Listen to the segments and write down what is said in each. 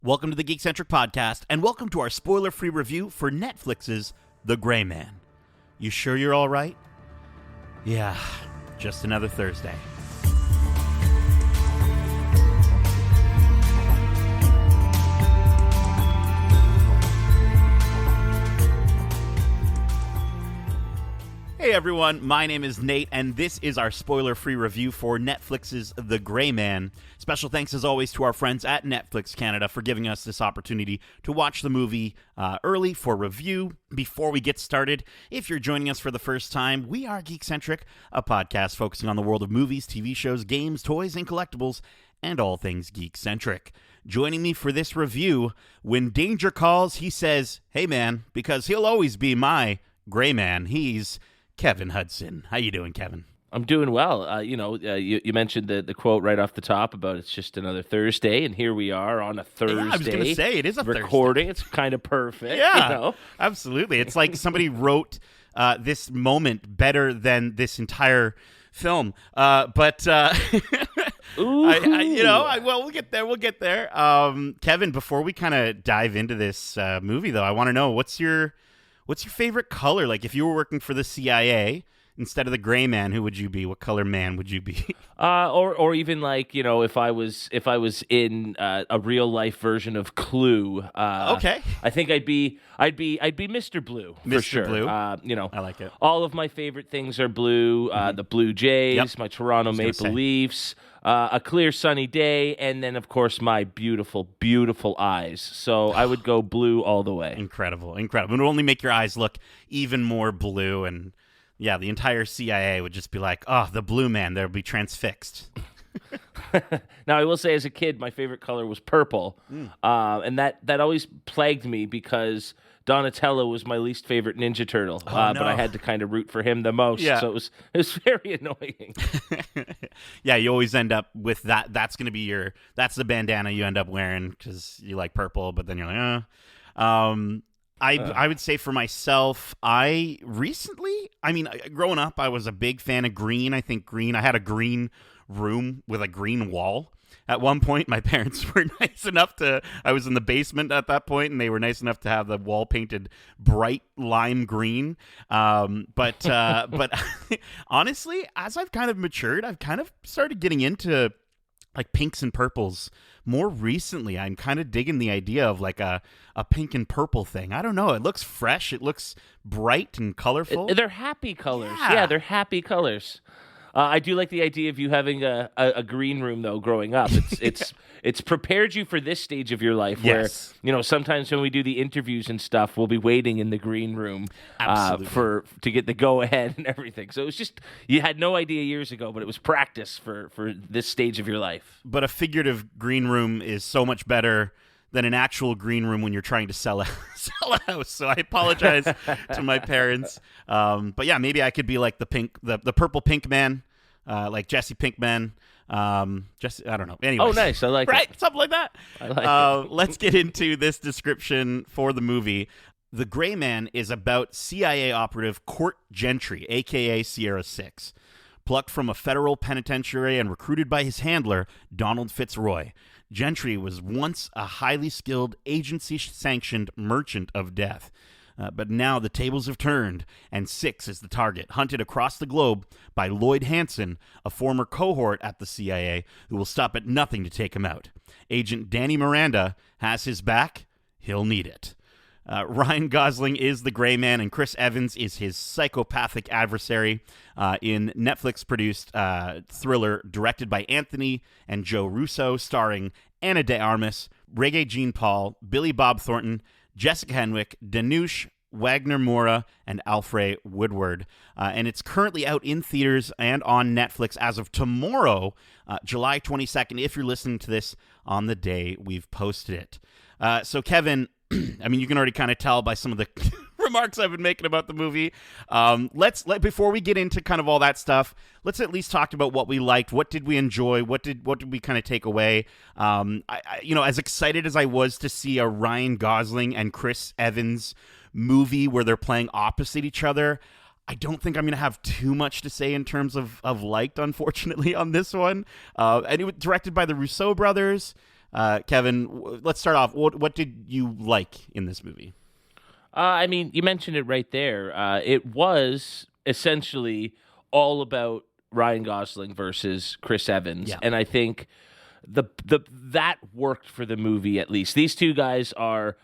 Welcome to the Geekcentric podcast, and welcome to our spoiler-free review for Netflix's The Gray Man. You sure you're all right? Yeah, just another Thursday. Hey everyone, my name is Nate, and this is our spoiler-free review for Netflix's The Gray Man. Special thanks as always to our friends at Netflix Canada for giving us this opportunity to watch the movie early for review. Before we get started, if you're joining us for the first time, we are Geekcentric, a podcast focusing on the world of movies, TV shows, games, toys, and collectibles, and all things geek-centric. Joining me for this review, when danger calls, he says, "Hey man," because he'll always be my Gray Man. He's Kevin Hudson. How you doing, Kevin? I'm doing well. You mentioned the quote right off the top about it's just another Thursday, and here we are on a Thursday. Yeah, I was going to say, it is a recording. Thursday. It's kind of perfect. Yeah, absolutely. It's like somebody wrote this moment better than this entire film. We'll get there. We'll get there. Kevin, before we kind of dive into this movie, though, I want to know what's your favorite color? Like, if you were working for the CIA instead of the Gray Man, who would you be? What color man would you be? Or even like, you know, if I was in a real life version of Clue. Okay. I think I'd be Mr. Blue for Mr. sure. Blue. I like it. All of my favorite things are blue. The Blue Jays, Yep. my Toronto Maple Leafs. A clear sunny day, and then, of course, my beautiful, beautiful eyes. So I would go blue all the way. Incredible. It would only make your eyes look even more blue, and yeah, the entire CIA would just be like, oh, the blue man, they'll be transfixed. Now, I will say, as a kid, my favorite color was purple, and that always plagued me because Donatello was my least favorite Ninja Turtle, but I had to kind of root for him the most, so it was very annoying. Yeah, you always end up with that. That's going to be that's the bandana you end up wearing because you like purple, but then you're like, I would say for myself, growing up, I was a big fan of green. I think green, I had a green room with a green wall. At one point, my parents were nice enough I was in the basement at that point, and they were nice enough to have the wall painted bright lime green. But honestly, as I've kind of matured, I've kind of started getting into like pinks and purples more recently. I'm kind of digging the idea of like a pink and purple thing. I don't know. It looks fresh. It looks bright and colorful. They're happy colors. Yeah, they're happy colors. I do like the idea of you having a green room, though, growing up. It's prepared you for this stage of your life where, you know, sometimes when we do the interviews and stuff, we'll be waiting in the green room to get the go-ahead and everything. So it was just, you had no idea years ago, but it was practice for this stage of your life. But a figurative green room is so much better than an actual green room when you're trying to sell a house. So I apologize to my parents. But yeah, maybe I could be like the purple pink man, like Jesse Pinkman. I don't know. Anyways. Oh, nice. I like it. Right? Something like that. I like it. Let's get into this description for the movie. The Gray Man is about CIA operative Court Gentry, a.k.a. Sierra 6. Plucked from a federal penitentiary and recruited by his handler, Donald Fitzroy. Gentry was once a highly skilled, agency-sanctioned merchant of death. But now the tables have turned, and 6 is the target, hunted across the globe by Lloyd Hansen, a former cohort at the CIA, who will stop at nothing to take him out. Agent Danny Miranda has his back. He'll need it. Ryan Gosling is the Gray Man, and Chris Evans is his psychopathic adversary in Netflix-produced thriller directed by Anthony and Joe Russo, starring Ana de Armas, Regé-Jean Page, Billy Bob Thornton, Jessica Henwick, Dhanush, Wagner, Moura, and Alfre Woodard. And it's currently out in theaters and on Netflix as of tomorrow, July 22nd, if you're listening to this on the day we've posted it. So, Kevin, I mean, you can already kind of tell by some of the remarks I've been making about the movie. Before we get into kind of all that stuff, let's at least talk about what we liked. What did we enjoy? What did we kind of take away? As excited as I was to see a Ryan Gosling and Chris Evans movie where they're playing opposite each other, I don't think I'm going to have too much to say in terms of liked, unfortunately, on this one. And it was directed by the Russo Brothers. Kevin, let's start off. What did you like in this movie? I mean, you mentioned it right there. It was essentially all about Ryan Gosling versus Chris Evans, and I think that worked for the movie at least. These two guys are,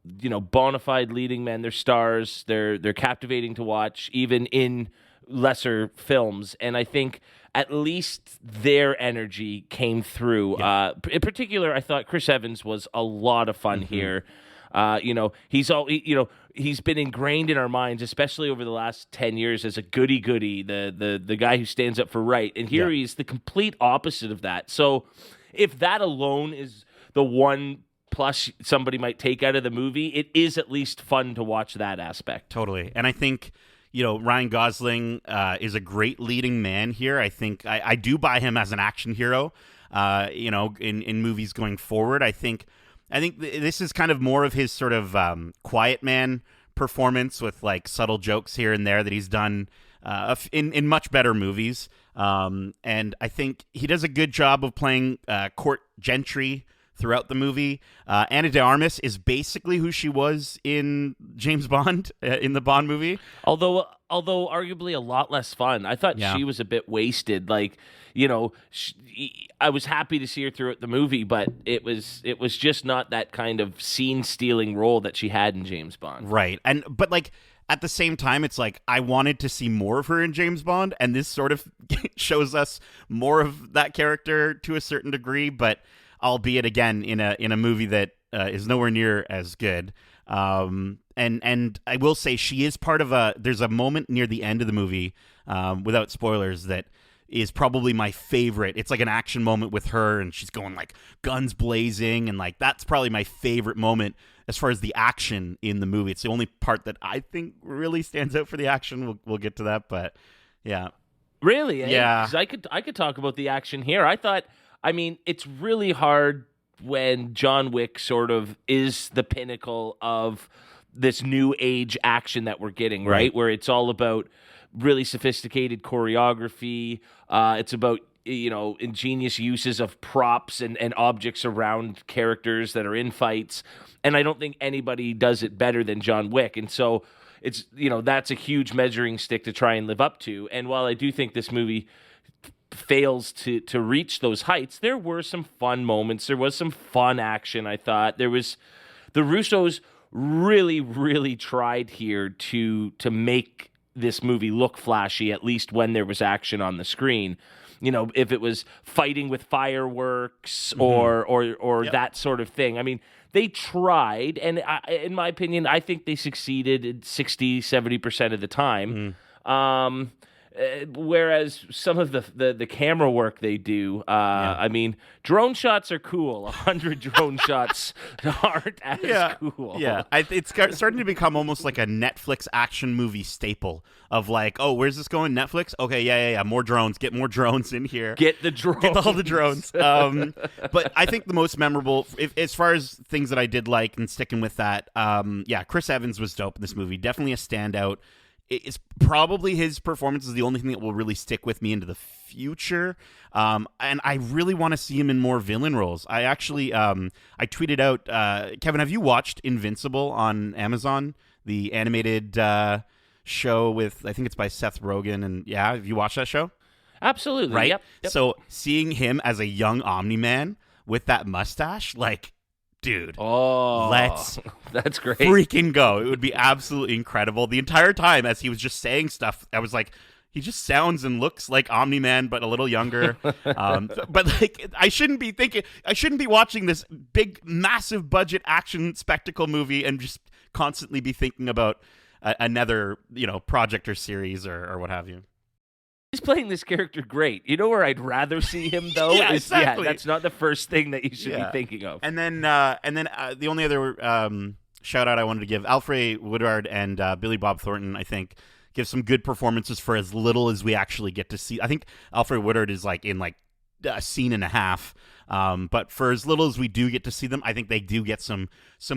bona fide leading men. They're stars. They're captivating to watch, even in lesser films. And I think at least their energy came through. In particular, I thought Chris Evans was a lot of fun here. He's been ingrained in our minds, especially over the last 10 years, as a goody-goody, the guy who stands up for right. And here he's the complete opposite of that. So if that alone is the one plus somebody might take out of the movie, it is at least fun to watch that aspect. Totally. And I think, Ryan Gosling is a great leading man here. I think I do buy him as an action hero, in movies going forward. I think this is kind of more of his sort of quiet man performance with like subtle jokes here and there that he's done in much better movies. And I think he does a good job of playing court gentry throughout the movie. Ana de Armas is basically who she was in James Bond, in the Bond movie. Although arguably a lot less fun. I thought she was a bit wasted. Like, I was happy to see her throughout the movie, but it was just not that kind of scene-stealing role that she had in James Bond. Right. But like, at the same time, it's like I wanted to see more of her in James Bond, and this sort of shows us more of that character to a certain degree, but albeit again in a movie that is nowhere near as good. And I will say she is part of there's a moment near the end of the movie, without spoilers, that is probably my favorite. It's like an action moment with her, and she's going like guns blazing, and like that's probably my favorite moment as far as the action in the movie. It's the only part that I think really stands out for the action. We'll get to that, but yeah. Really? Yeah. 'Cause I could talk about the action here. I mean, it's really hard when John Wick sort of is the pinnacle of this new age action that we're getting, right? Where it's all about really sophisticated choreography. It's about, ingenious uses of props and objects around characters that are in fights. And I don't think anybody does it better than John Wick. And so it's, that's a huge measuring stick to try and live up to. And while I do think this movie fails to reach those heights, there were some fun moments. There was some fun action, I thought. The Russos really, really tried here to make this movie look flashy, at least when there was action on the screen. If it was fighting with fireworks or that sort of thing. I mean, they tried, and in my opinion, I think they succeeded 60, 70% of the time. Whereas some of the camera work they do, I mean, drone shots are cool. 100 drone shots aren't as cool. Yeah, it's starting to become almost like a Netflix action movie staple of like, oh, where's this going? Netflix? Okay, yeah. More drones. Get more drones in here. Get the drones. Get all the drones. But I think the most memorable, as far as things that I did like and sticking with that, Chris Evans was dope in this movie. Definitely a standout. It's probably his performance is the only thing that will really stick with me into the future. And I really want to see him in more villain roles. I actually, I tweeted out, Kevin, have you watched Invincible on Amazon? The animated show with, I think it's by Seth Rogen. And have you watched that show? Absolutely. Right? Yep. So seeing him as a young Omni-Man with that mustache, like, dude, let's that's great. Freaking go. It would be absolutely incredible. The entire time as he was just saying stuff, I was like, he just sounds and looks like Omni-Man, but a little younger. But like, I shouldn't be watching this big, massive budget action spectacle movie and just constantly be thinking about another, project or series or what have you. He's playing this character great. You know where I'd rather see him though? Exactly. That's not the first thing that you should be thinking of. And then the only other shout out I wanted to give, Alfre, Woodard, and Billy Bob Thornton, I think, give some good performances for as little as we actually get to see. I think Alfre Woodard is like in like a scene and a half. But for as little as we do get to see them, I think they do get some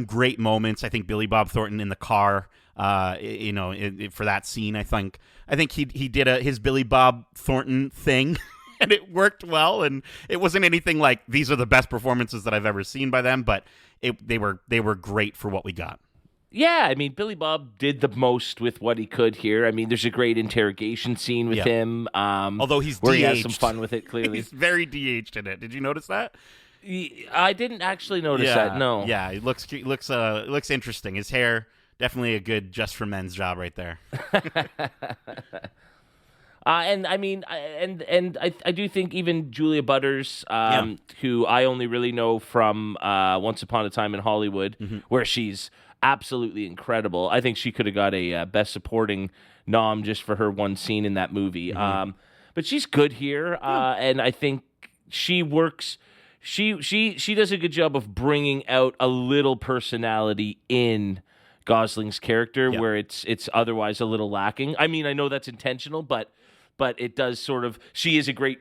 great moments. I think Billy Bob Thornton in the car, for that scene, I think he did his Billy Bob Thornton thing and it worked well. And it wasn't anything like these are the best performances that I've ever seen by them, but they were great for what we got. Yeah, I mean, Billy Bob did the most with what he could here. I mean, there's a great interrogation scene with him. Although he's where de-aged. he has some fun with it, clearly. He's very de-aged in it. Did you notice that? I didn't actually notice that, no. Yeah, it looks interesting. His hair, definitely a good Just for Men's job right there. And I mean, I do think even Julia Butters, who I only really know from Once Upon a Time in Hollywood, where she's absolutely incredible. I think she could have got a Best Supporting nom just for her one scene in that movie. But she's good here, and I think she works. She does a good job of bringing out a little personality in Gosling's character where it's otherwise a little lacking. I mean, I know that's intentional, but it does sort of. She is a great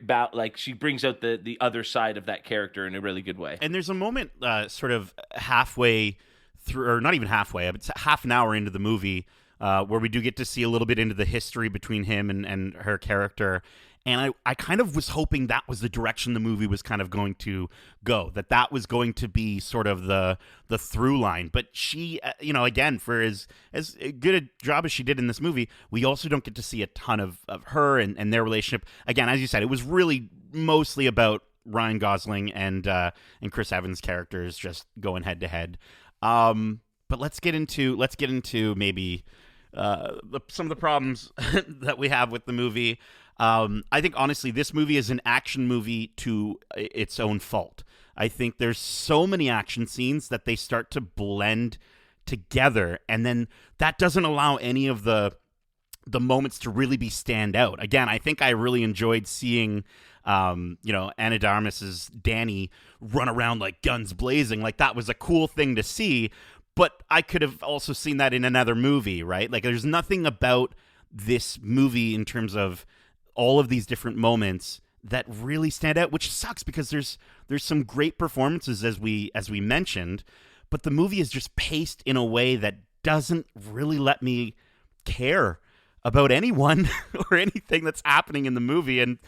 she brings out the other side of that character in a really good way. And there's a moment, sort of halfway through, or not even halfway, but it's half an hour into the movie, where we do get to see a little bit into the history between him and her character. And I kind of was hoping that was the direction the movie was kind of going to go, that was going to be sort of the through line. But she, again, for as good a job as she did in this movie, we also don't get to see a ton of her and their relationship. Again, as you said, it was really mostly about Ryan Gosling and Chris Evans' characters just going head to head. But let's get into maybe some of the problems that we have with the movie. I think, honestly, this movie is an action movie to its own fault. I think there's so many action scenes that they start to blend together, and then that doesn't allow any of the moments to really be stand out. Again, I think I really enjoyed seeing, Ana de Armas's Danny run around like guns blazing. Like, that was a cool thing to see, but I could have also seen that in another movie, right? Like, there's nothing about this movie in terms of all of these different moments that really stand out, which sucks because there's some great performances as we mentioned, but the movie is just paced in a way that doesn't really let me care about anyone or anything that's happening in the movie, and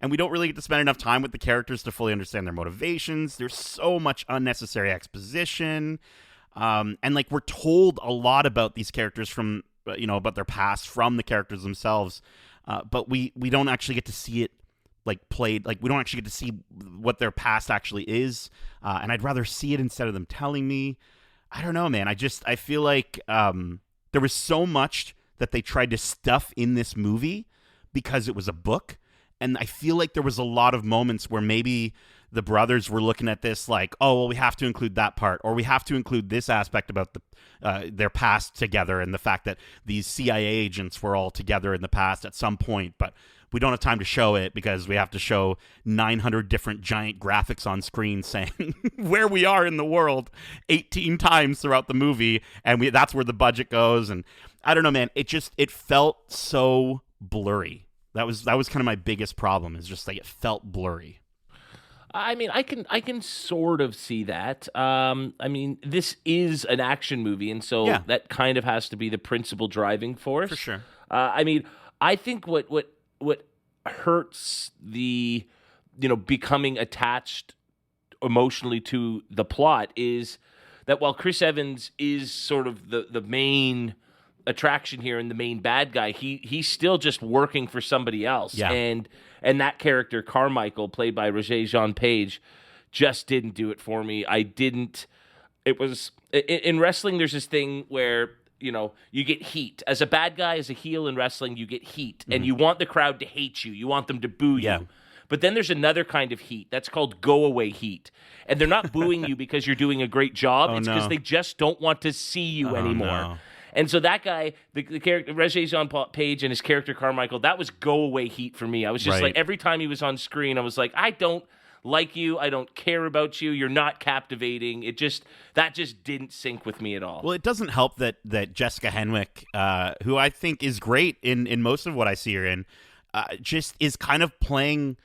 we don't really get to spend enough time with the characters to fully understand their motivations. There's so much unnecessary exposition, and like, we're told a lot about these characters from about their past from the characters themselves. But we don't actually get to see it like played. Like, we don't actually get to see what their past actually is. And I'd rather see it instead of them telling me. I don't know, man. I feel like there was so much that they tried to stuff in this movie because it was a book. And I feel like there was a lot of moments where maybe the brothers were looking at this like, oh, well, we have to include that part, or we have to include this aspect about their past together and the fact that these CIA agents were all together in the past at some point, but we don't have time to show it because we have to show 900 different giant graphics on screen saying where we are in the world 18 times throughout the movie, and that's where the budget goes. And I don't know, man, it felt so blurry. That was kind of my biggest problem, is just like it felt blurry. I mean, I can sort of see that. I mean, this is an action movie, and so that kind of has to be the principal driving force. For sure. I mean, I think what hurts the, becoming attached emotionally to the plot is that while Chris Evans is sort of the main attraction here and the main bad guy, he's still just working for somebody else. Yeah. And that character, Carmichael, played by Regé-Jean Page, just didn't do it for me. It was in wrestling, there's this thing where, you get heat. As a bad guy, as a heel in wrestling, you get heat. And you want the crowd to hate you. You want them to boo you. But then there's another kind of heat. That's called go-away heat. And they're not booing you because you're doing a great job. It's because they just don't want to see you anymore. No. And so that guy, the character, Regé-Jean Page and his character Carmichael, that was go-away heat for me. I was just like, every time he was on screen, I was like, I don't like you. I don't care about you. You're not captivating. That just didn't sync with me at all. Well, it doesn't help that Jessica Henwick, who I think is great in most of what I see her in, just is kind of playing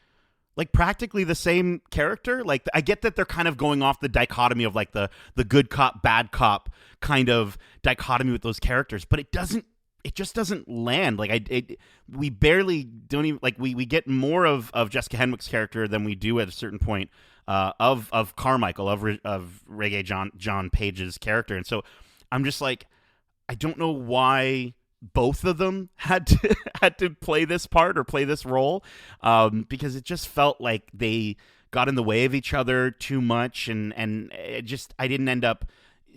like practically the same character. Like, I get that they're kind of going off the dichotomy of like the good cop, bad cop kind of dichotomy with those characters, but it doesn't it just doesn't land. Like we barely don't even like we get more of Jessica Henwick's character than we do at a certain point of Carmichael of Regé-Jean Page's character, and so I'm just like, I don't know why both of them had to play this part or play this role, because it just felt like they got in the way of each other too much, and I didn't end up.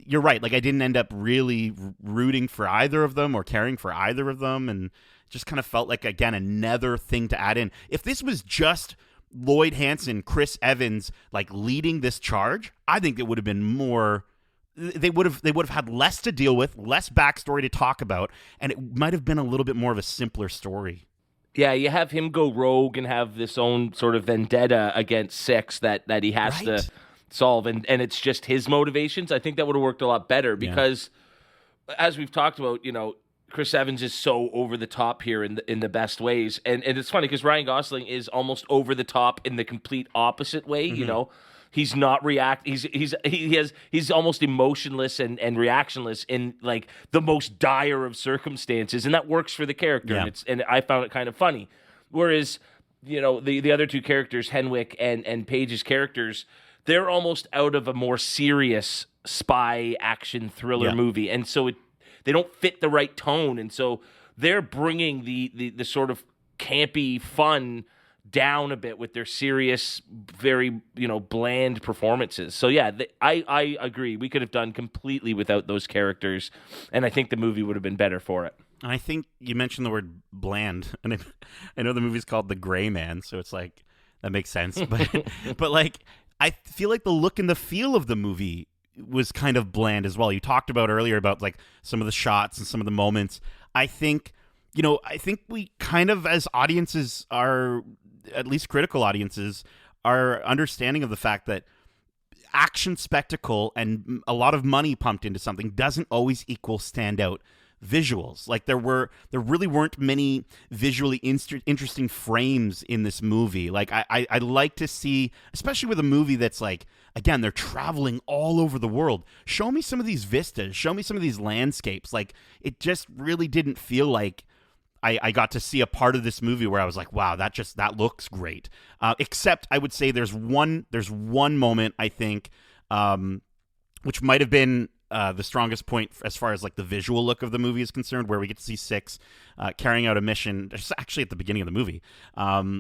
You're right. Like, I didn't end up really rooting for either of them or caring for either of them, and just kind of felt like, again, another thing to add in. If this was just Lloyd Hansen, Chris Evans, like leading this charge, I think it would have been more. They would have had less to deal with, less backstory to talk about, and it might have been a little bit more of a simpler story. Yeah, you have him go rogue and have this own sort of vendetta against Six that he has to solve, and it's just his motivations. I think that would have worked a lot better because, as we've talked about, Chris Evans is so over the top here in the best ways, and it's funny because Ryan Gosling is almost over the top in the complete opposite way. Mm-hmm. He's not react. He's almost emotionless and reactionless in like the most dire of circumstances, and that works for the character. Yeah. And I found it kind of funny. Whereas the other two characters, Henwick and Page's characters, they're almost out of a more serious spy action thriller movie, and so they don't fit the right tone, and so they're bringing the sort of campy fun down a bit with their serious, very bland performances. So yeah, I agree. We could have done completely without those characters, and I think the movie would have been better for it. I think you mentioned the word bland, and I know the movie's called The Gray Man, so it's like that makes sense. But like, I feel like the look and the feel of the movie was kind of bland as well. You talked about earlier about like some of the shots and some of the moments. I think we kind of, as audiences, are at least critical audiences, are understanding of the fact that action spectacle and a lot of money pumped into something doesn't always equal standout visuals. Like there really weren't many visually interesting frames in this movie. Like I like to see, especially with a movie that's like, again, they're traveling all over the world. Show me some of these vistas. Show me some of these landscapes. Like, it just really didn't feel like I got to see a part of this movie where I was like, wow, that looks great. Except I would say there's one moment, I think, which might have been the strongest point as far as like the visual look of the movie is concerned, where we get to see Six carrying out a mission, actually at the beginning of the movie,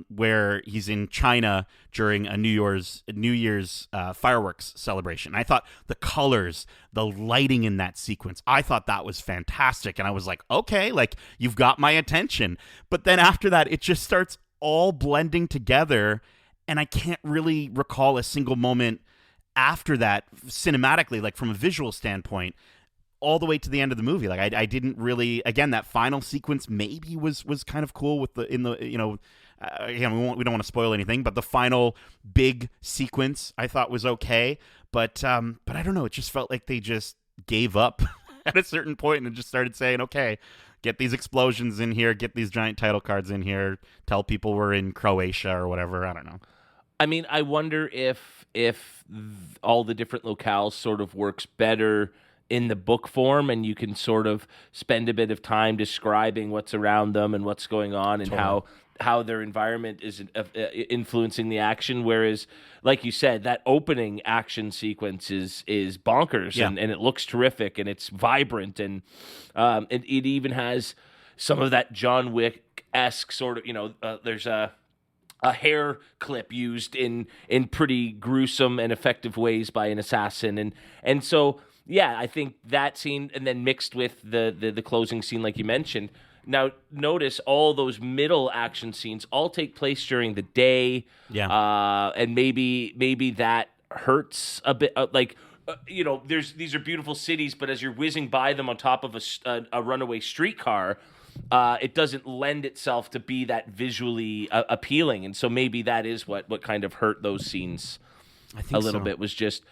where he's in China during a New Year's fireworks celebration. And I thought the colors, the lighting in that sequence, I thought that was fantastic. And I was like, okay, like, you've got my attention. But then after that, it just starts all blending together, and I can't really recall a single moment after that cinematically, like from a visual standpoint, all the way to the end of the movie. Like I didn't really, again, that final sequence maybe was kind of cool with again, we don't want to spoil anything, but the final big sequence I thought was okay, but I don't know, it just felt like they just gave up at a certain point and just started saying, okay, get these explosions in here, get these giant title cards in here, tell people we're in Croatia or whatever. I don't know. I mean, I wonder if all the different locales sort of works better in the book form, and you can sort of spend a bit of time describing what's around them and what's going on and how their environment is influencing the action. Whereas, like you said, that opening action sequence is bonkers, and it looks terrific, and it's vibrant, and it even has some of that John Wick-esque sort of, there's a hair clip used in pretty gruesome and effective ways by an assassin, and so yeah, I think that scene, and then mixed with the closing scene, like you mentioned. Now notice all those middle action scenes all take place during the day, and maybe that hurts a bit. These are beautiful cities, but as you're whizzing by them on top of a runaway streetcar, it doesn't lend itself to be that visually appealing, and so maybe that is what kind of hurt those scenes a little bit. Was just,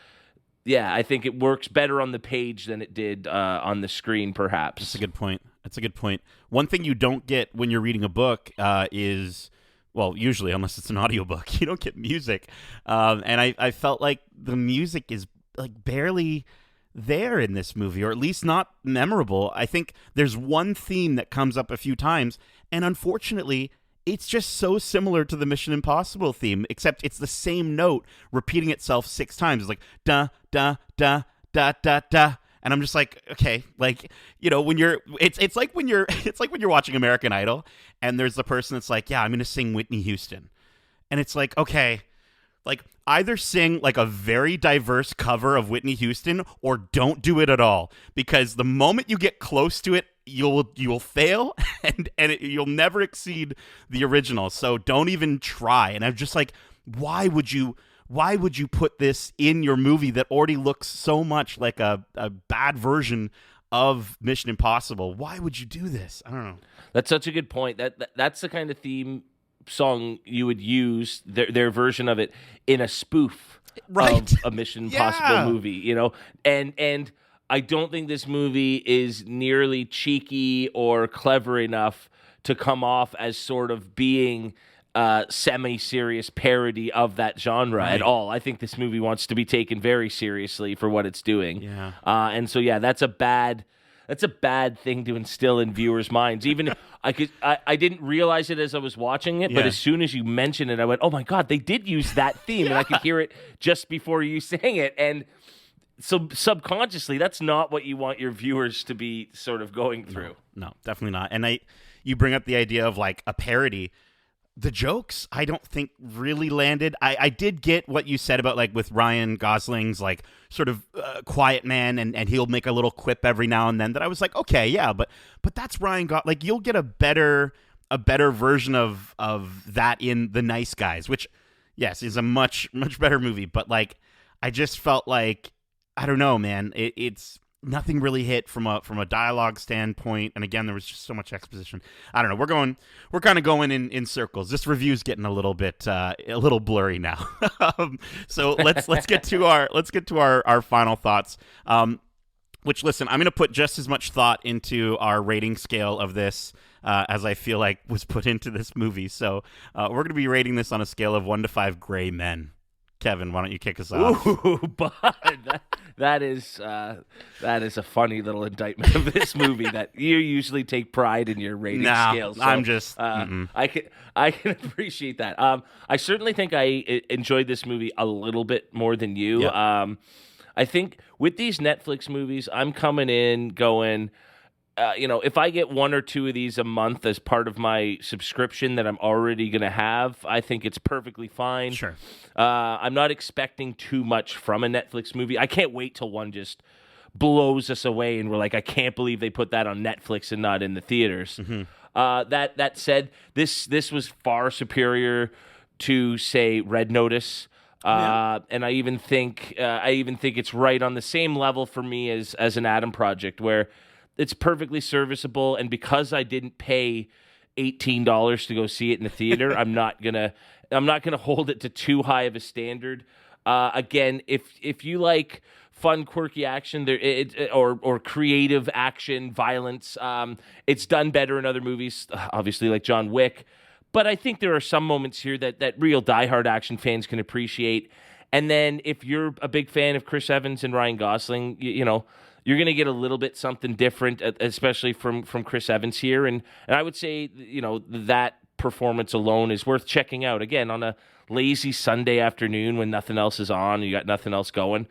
I think it works better on the page than it did on the screen, perhaps. That's a good point. One thing you don't get when you're reading a book is, well, usually, unless it's an audiobook, you don't get music, and I felt like the music is like barely there in this movie, or at least not memorable. I think there's one theme that comes up a few times, and unfortunately, it's just so similar to the Mission Impossible theme, except it's the same note repeating itself 6 times. It's like da da da da da da. And I'm just like, okay, like, you know, when you're, it's like when you're watching American Idol, and there's the person that's like, yeah, I'm gonna sing Whitney Houston, and it's like, okay, like either sing like a very diverse cover of Whitney Houston, or don't do it at all, because the moment you get close to it, you'll fail, and you'll never exceed the original. So don't even try. And I'm just like, why would you put this in your movie that already looks so much like a bad version of Mission Impossible? Why would you do this? I don't know. That's such a good point. That's the kind of theme song you would use, their version of it, in a spoof of a Mission Impossible movie, you know? And I don't think this movie is nearly cheeky or clever enough to come off as sort of being semi-serious parody of that genre at all. I think this movie wants to be taken very seriously for what it's doing. Yeah. And so, yeah, that's a bad thing to instill in viewers' minds. Even I didn't realize it as I was watching it, but as soon as you mentioned it, I went, oh my God, they did use that theme, and I could hear it just before you sang it. And so subconsciously, that's not what you want your viewers to be sort of going through. No, definitely not. And you bring up the idea of like a parody. The jokes, I don't think really landed. I did get what you said about like with Ryan Gosling's like sort of quiet man, and he'll make a little quip every now and then that I was like, okay, yeah, but that's Ryan Gosling. Like, you'll get a better version of that in The Nice Guys, which, yes, is a much better movie. But like, I just felt like, I don't know, man. It's nothing really hit from a dialogue standpoint, and again, there was just so much exposition. I don't know. We're kind of going in circles. This review's getting a little blurry now. So let's get to our final thoughts. Which, listen, I'm going to put just as much thought into our rating scale of this as I feel like was put into this movie. So we're going to be rating this on a scale of 1 to 5 gray men. Kevin, why don't you kick us off? Ooh, Bud, that is a funny little indictment of this movie, that you usually take pride in your rating scale. So, I'm just I can appreciate that. I certainly think I enjoyed this movie a little bit more than you. Yep. I think with these Netflix movies, I'm coming in going, if I get 1 or 2 of these a month as part of my subscription that I'm already going to have, I think it's perfectly fine. Sure. I'm not expecting too much from a Netflix movie. I can't wait till one just blows us away and we're like, I can't believe they put that on Netflix and not in the theaters. Mm-hmm. That said, this was far superior to, say, Red Notice. And I even think it's right on the same level for me as an Adam Project, where it's perfectly serviceable, and because I didn't pay $18 to go see it in the theater, I'm not gonna hold it to too high of a standard. Again, if you like fun, quirky action, or creative action, violence, it's done better in other movies, obviously like John Wick. But I think there are some moments here that real diehard action fans can appreciate. And then if you're a big fan of Chris Evans and Ryan Gosling, you're going to get a little bit something different, especially from Chris Evans here. And I would say, that performance alone is worth checking out. Again, on a lazy Sunday afternoon when nothing else is on, and you got nothing else going.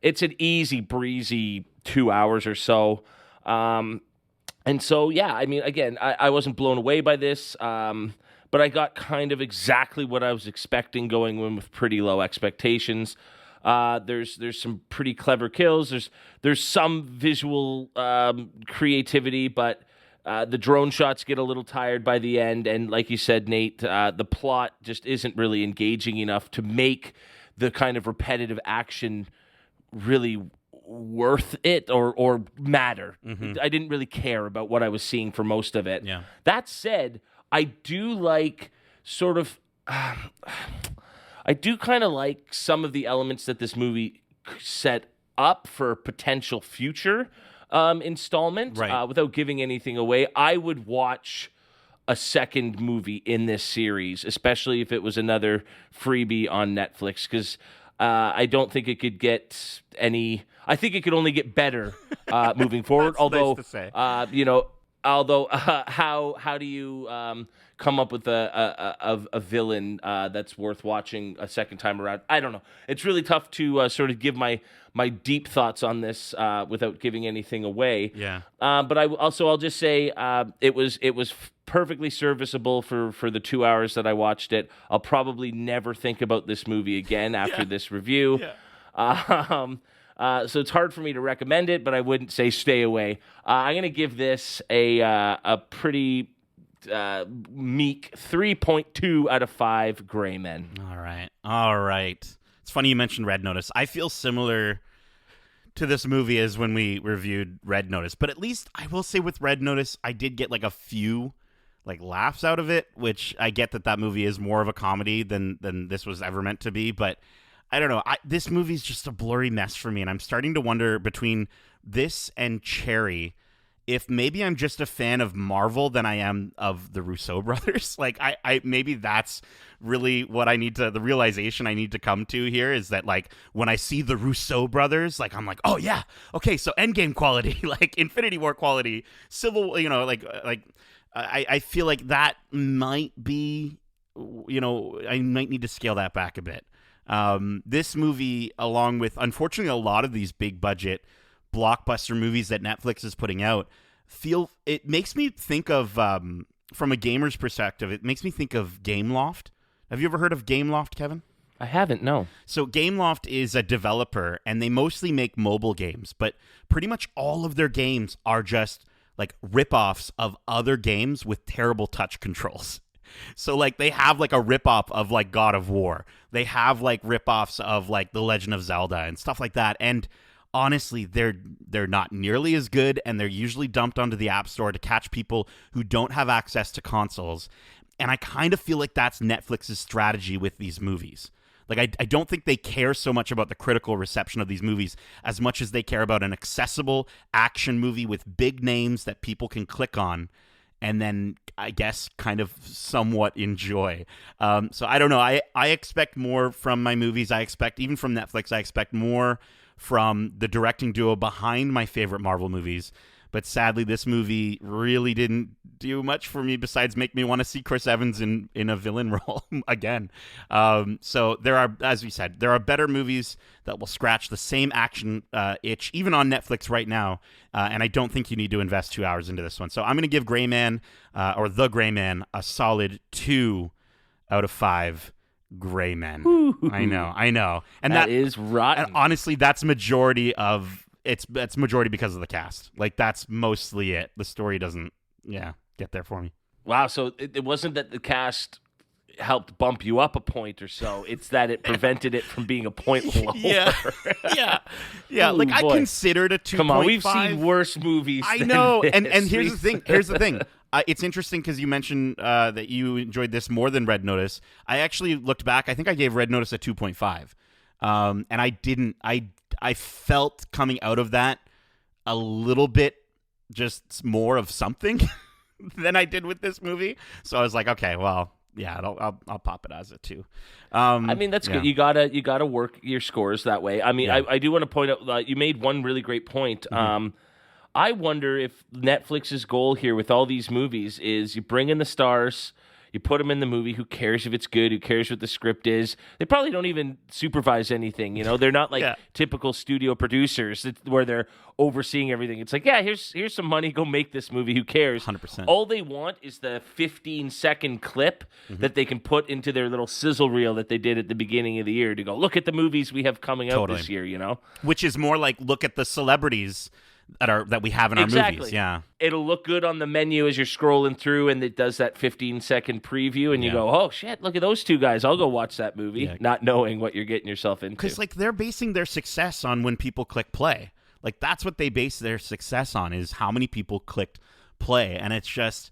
It's an easy breezy 2 hours or so. And so, yeah, I mean, again, I wasn't blown away by this, but I got kind of exactly what I was expecting, going in with pretty low expectations. There's some pretty clever kills. There's some visual creativity, but the drone shots get a little tired by the end. And like you said, Nate, the plot just isn't really engaging enough to make the kind of repetitive action really worth it or matter. Mm-hmm. I didn't really care about what I was seeing for most of it. Yeah. That said, I do like sort of... I do kind of like some of the elements that this movie set up for potential future installment. Right. Without giving anything away, I would watch a second movie in this series, especially if it was another freebie on Netflix, because I don't think it could get any. I think it could only get better moving forward. That's although, nice to say. How do you come up with a villain that's worth watching a second time around? I don't know. It's really tough to sort of give my deep thoughts on this without giving anything away. Yeah. But I'll just say it was perfectly serviceable for the 2 hours that I watched it. I'll probably never think about this movie again after this review. Yeah. So it's hard for me to recommend it, but I wouldn't say stay away. I'm going to give this a pretty meek 3.2 out of 5 gray men. All right. It's funny you mentioned Red Notice. I feel similar to this movie as when we reviewed Red Notice, but at least I will say with Red Notice, I did get like a few laughs out of it, which I get that movie is more of a comedy than this was ever meant to be, but I don't know. This movie's just a blurry mess for me, and I'm starting to wonder between this and Cherry if maybe I'm just a fan of Marvel than I am of the Russo brothers. Like, I maybe that's really what the realization I need to come to here is that, like, when I see the Russo brothers, like, I'm like, oh, yeah, okay, so Endgame quality, like, Infinity War quality, Civil, I feel like that might be, I might need to scale that back a bit. This movie, along with, unfortunately, a lot of these big budget blockbuster movies that Netflix is putting out, it makes me think of, from a gamer's perspective, it makes me think of Gameloft. Have you ever heard of Gameloft, Kevin? I haven't, no. So Gameloft is a developer, and they mostly make mobile games, but pretty much all of their games are just like rip-offs of other games with terrible touch controls. So, like, they have, like, a rip-off of, like, God of War. They have, like, rip-offs of, like, The Legend of Zelda and stuff like that. And honestly, they're not nearly as good, and they're usually dumped onto the App Store to catch people who don't have access to consoles. And I kind of feel like that's Netflix's strategy with these movies. Like, I don't think they care so much about the critical reception of these movies as much as they care about an accessible action movie with big names that people can click on and then, I guess, kind of somewhat enjoy. So I don't know. I expect more from my movies. I expect, even from Netflix, I expect more from the directing duo behind my favorite Marvel movies. But sadly, this movie really didn't do much for me besides make me want to see Chris Evans in a villain role again. So there are, as we said, there are better movies that will scratch the same action itch, even on Netflix right now. And I don't think you need to invest 2 hours into this one. So I'm going to give Gray Man, or The Gray Man, a solid 2 out of 5 gray men. Ooh. I know. And that is rotten. And honestly, that's majority because of the cast. Like, that's mostly it. The story doesn't, get there for me. Wow, so it wasn't that the cast helped bump you up a point or so. It's that it prevented it from being a point lower. Yeah. Ooh, like, boy. I considered a 2.5. Come on, we've seen worse movies. I know. And here's the thing. It's interesting because you mentioned that you enjoyed this more than Red Notice. I actually looked back. I think I gave Red Notice a 2.5. And I didn't. I felt coming out of that a little bit just more of something than I did with this movie. So I was like, okay, well, yeah, I'll pop it as a 2. I mean, that's good. You gotta work your scores that way. I mean, I do want to point out you made one really great point. Mm-hmm. I wonder if Netflix's goal here with all these movies is you bring in the stars, you put them in the movie. Who cares if it's good? Who cares what the script is? They probably don't even supervise anything. They're not like typical studio producers where they're overseeing everything. It's like, here's some money. Go make this movie. Who cares? 100%. All they want is the 15-second clip that they can put into their little sizzle reel that they did at the beginning of the year to go, look at the movies we have coming out this year. Which is more like, look at the celebrities that we have in our movies. Yeah. It'll look good on the menu as you're scrolling through, and it does that 15-second preview, and you go, oh, shit, look at those two guys. I'll go watch that movie, not knowing what you're getting yourself into. Because, like, they're basing their success on when people click play. Like, that's what they base their success on, is how many people clicked play. And it's just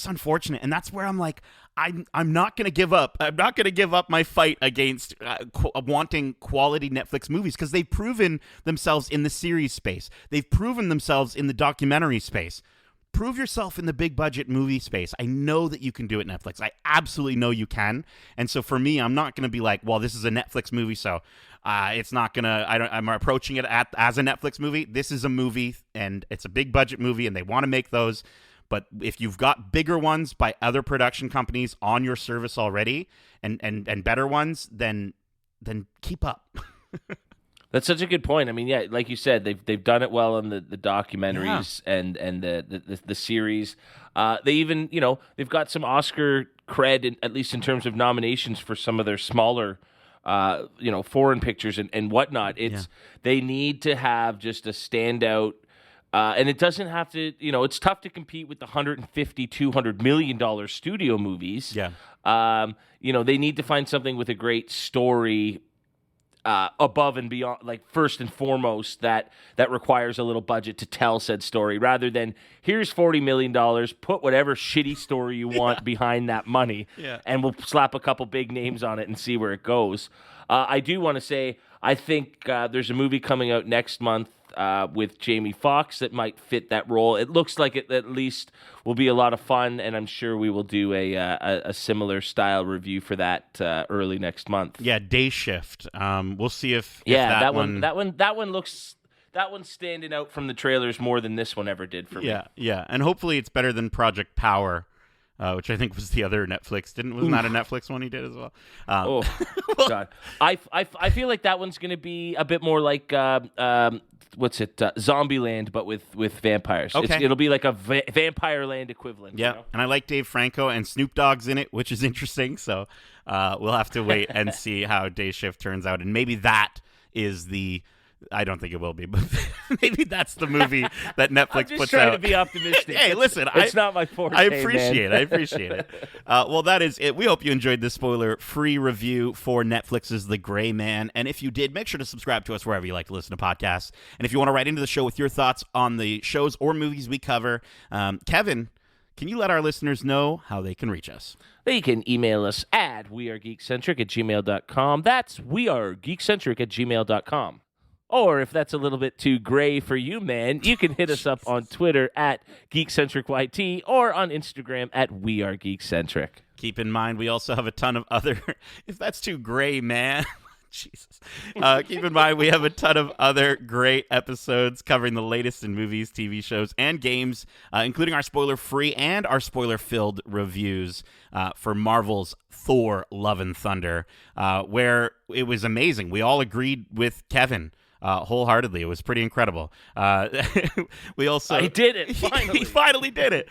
unfortunate. And that's where I'm like, I'm not going to give up. I'm not going to give up my fight against wanting quality Netflix movies, because they've proven themselves in the series space. They've proven themselves in the documentary space. Prove yourself in the big budget movie space. I know that you can do it, Netflix. I absolutely know you can. And so for me, I'm not going to be like, well, this is a Netflix movie, so It's not gonna. I'm approaching it as a Netflix movie. This is a movie, and it's a big budget movie, and they want to make those. But if you've got bigger ones by other production companies on your service already, and better ones, then keep up. That's such a good point. I mean, yeah, like you said, they've done it well on the documentaries and the series. They even, they've got some Oscar cred, at least in terms of nominations for some of their smaller, foreign pictures and whatnot. They need to have just a standout. And it doesn't have to, it's tough to compete with the $150, $200 million studio movies. Yeah. They need to find something with a great story above and beyond, like first and foremost, that requires a little budget to tell said story, rather than here's $40 million, put whatever shitty story you want behind that money, and we'll slap a couple big names on it and see where it goes. I do want to say, I think there's a movie coming out next month with Jamie Foxx that might fit that role. It looks like it at least will be a lot of fun, and I'm sure we will do a similar style review for that early next month. Yeah, Day Shift. We'll see if that one's standing out from the trailers more than this one ever did for me. Yeah, and hopefully it's better than Project Power. Which I think was the other Netflix. Wasn't that a Netflix one he did as well? God. I feel like that one's going to be a bit more like, Zombieland, but with vampires. Okay. It'll be like a Vampire Land equivalent. Yeah, and I like Dave Franco, and Snoop Dogg's in it, which is interesting. So we'll have to wait and see how Day Shift turns out. And maybe that is I don't think it will be, but maybe that's the movie that Netflix puts out. I'm just trying to be optimistic. Hey, listen, it's not my forte. I appreciate it. Well, that is it. We hope you enjoyed this spoiler-free review for Netflix's The Gray Man. And if you did, make sure to subscribe to us wherever you like to listen to podcasts. And if you want to write into the show with your thoughts on the shows or movies we cover, Kevin, can you let our listeners know how they can reach us? They can email us at wearegeekcentric@gmail.com. That's wearegeekcentric@gmail.com. Or if that's a little bit too gray for you, man, you can hit us up on Twitter at GeekcentricYT or on Instagram at WeAreGeekcentric. Keep in mind, we also have a ton of other... If that's too gray, man... Jesus. Keep in mind, we have a ton of other great episodes covering the latest in movies, TV shows, and games, including our spoiler-free and our spoiler-filled reviews for Marvel's Thor: Love and Thunder, where it was amazing. We all agreed with Kevin wholeheartedly. It was pretty incredible. We also... I did it, finally. He finally did it.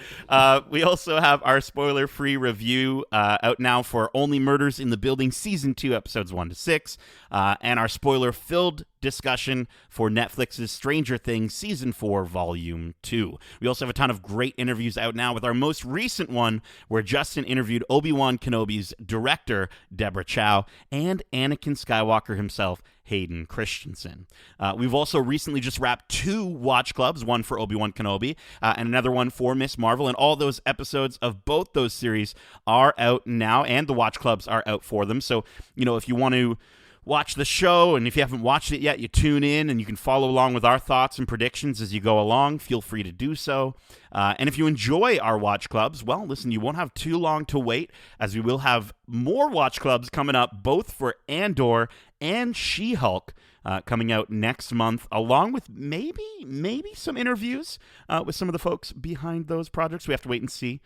We also have our spoiler-free review out now for Only Murders in the Building Season 2, Episodes 1 to 6, and our spoiler-filled discussion for Netflix's Stranger Things Season 4, Volume 2. We also have a ton of great interviews out now, with our most recent one where Justin interviewed Obi-Wan Kenobi's director, Deborah Chow, and Anakin Skywalker himself, Hayden Christensen. We've also recently just wrapped 2 watch clubs, one for Obi-Wan Kenobi and another one for Miss Marvel, and all those episodes of both those series are out now, and the watch clubs are out for them. So, if you want to watch the show, and if you haven't watched it yet, you tune in and you can follow along with our thoughts and predictions as you go along. Feel free to do so. And if you enjoy our watch clubs, well, listen, you won't have too long to wait, as we will have more watch clubs coming up, both for Andor and She-Hulk, coming out next month, along with maybe some interviews with some of the folks behind those projects. We have to wait and see.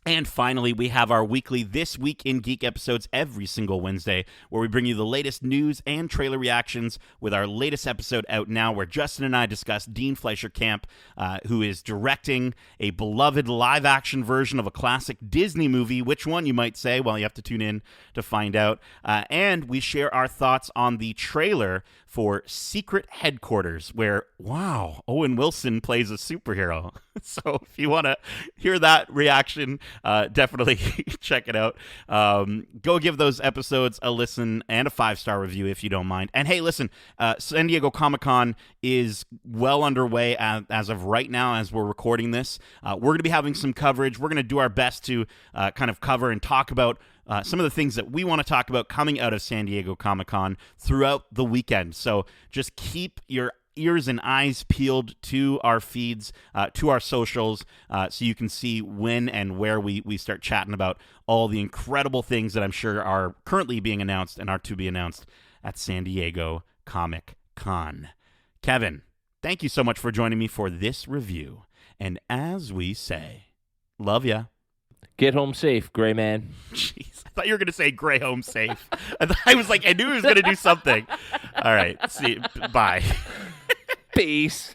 And finally, we have our weekly This Week in Geek episodes every single Wednesday, where we bring you the latest news and trailer reactions, with our latest episode out now, where Justin and I discuss Dean Fleischer Camp, who is directing a beloved live-action version of a classic Disney movie. Which one, you might say? Well, you have to tune in to find out. And we share our thoughts on the trailer for Secret Headquarters, where, wow, Owen Wilson plays a superhero. So if you want to hear that reaction, definitely check it out. Go give those episodes a listen and a 5-star review if you don't mind. And hey, listen, San Diego Comic-Con is well underway as of right now, as we're recording this. We're going to be having some coverage. We're going to do our best to kind of cover and talk about some of the things that we want to talk about coming out of San Diego Comic-Con throughout the weekend. So just keep your ears and eyes peeled to our feeds, to our socials, so you can see when and where we start chatting about all the incredible things that I'm sure are currently being announced and are to be announced at San Diego Comic Con. Kevin, thank you so much for joining me for this review. And as we say, love ya. Get home safe, gray man. Jeez, I thought you were going to say gray home safe. I was like, I knew he was going to do something. All right, see, bye. Peace.